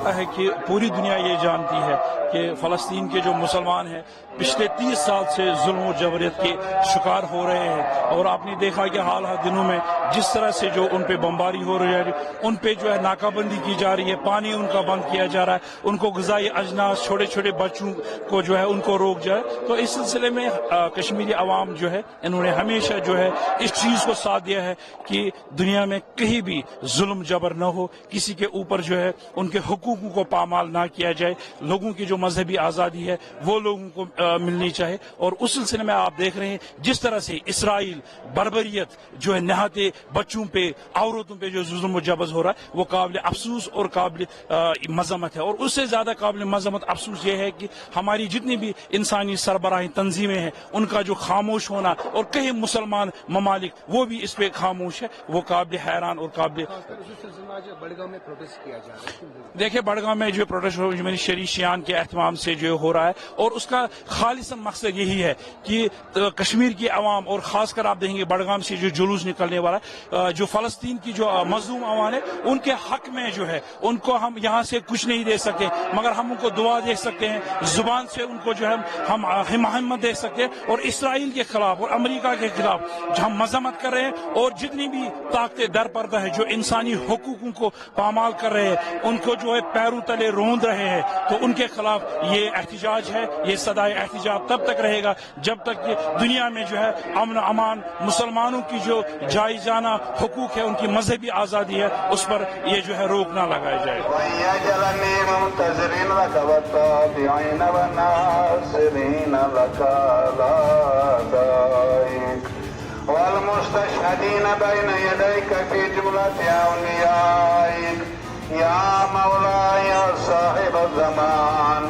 लगता है कि पूरी दुनिया ये जानती है कि फ़लस्तीन के जो मुसलमान हैं पिछले 30 साल से जुल्म और जबरियत के शिकार हो रहे हैं। और आपने देखा कि हाल दिनों में जिस तरह से जो उन पे बमबारी हो रही है, उन पे जो है नाकाबंदी की जा रही है, पानी उनका बंद किया जा रहा है, उनको ग़िज़ाई अजनास छोटे छोटे बच्चों को जो है उनको रोक जाए। तो इस सिलसिले में कश्मीरी अवाम जो है इन्होंने हमेशा जो है इस चीज़ को साथ दिया है कि दुनिया में कहीं भी जुल्म जबर न हो, किसी के ऊपर जो है उनके हुकूकों को पामाल ना किया जाए, लोगों की जो मजहबी आज़ादी है वो लोगों को मिलनी चाहिए। और उस सिलसिले में आप देख रहे हैं जिस तरह से इसराइल बर्बरियत जो है नहाते बच्चों पे औरतों पे जो जुल्म जबर हो रहा है वो काबिल अफसोस और काबिल मजम्मत है। और उससे ज्यादा काबिल मजम्मत अफसोस ये है कि हमारी जितनी भी इंसानी सरबराही तंजीमें हैं उनका जो खामोश होना, और कई मुसलमान ममालिक वो भी इस पे खामोश है, वो काबिल हैरान और काबिल। बड़गांव में प्रोटेस्ट किया जा रहा है, देखिए बड़गांव में जो प्रोटेस्ट मेरी शरीफ शियान के एहतमाम से जो हो रहा है, और उसका खालिसन मकसद यही है कि कश्मीर की अवाम और खासकर आप देखेंगे बड़गाम से जो जुलूस निकलने वाला है, जो फ़लस्तीन की जो मजलूम अवाम है उनके हक में जो है उनको हम यहाँ से कुछ नहीं दे सकते, मगर हम उनको दुआ दे सकते हैं, जुबान से उनको जो है हम हिम्मत दे सकते हैं। और इसराइल के खिलाफ और अमेरिका के खिलाफ जो हम मजम्मत कर रहे हैं, और जितनी भी ताकतें दर पर्दा है जो इंसानी हुकूकों को पामाल कर रहे हैं, उनको जो है पैरों तले रोंद रहे हैं, तो उनके खिलाफ ये एहतिजाज है, ये सदाए एहतिजाज तब तक रहेगा जब तक कि दुनिया में जो है अमन अमान, मुसलमानों की जो जायजाना हुकूक है, उनकी मजहबी आज़ादी है, उस पर ये जो है रोक ना लगाया जाए। والمستشهدين بين يديك في جملة أوليائك يا مولاي صاحب الزمان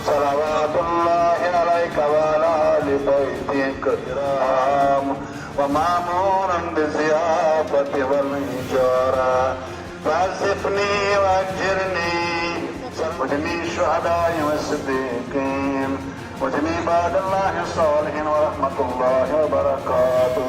صلوات الله عليك وعلى آل بيتك الكرام ومأمورا بالضيافة والإجارة فاعزفني وأجرني وجميع الشهداء والصديقين وجميع عباد الله الصالحين ورحمة الله وبركاته.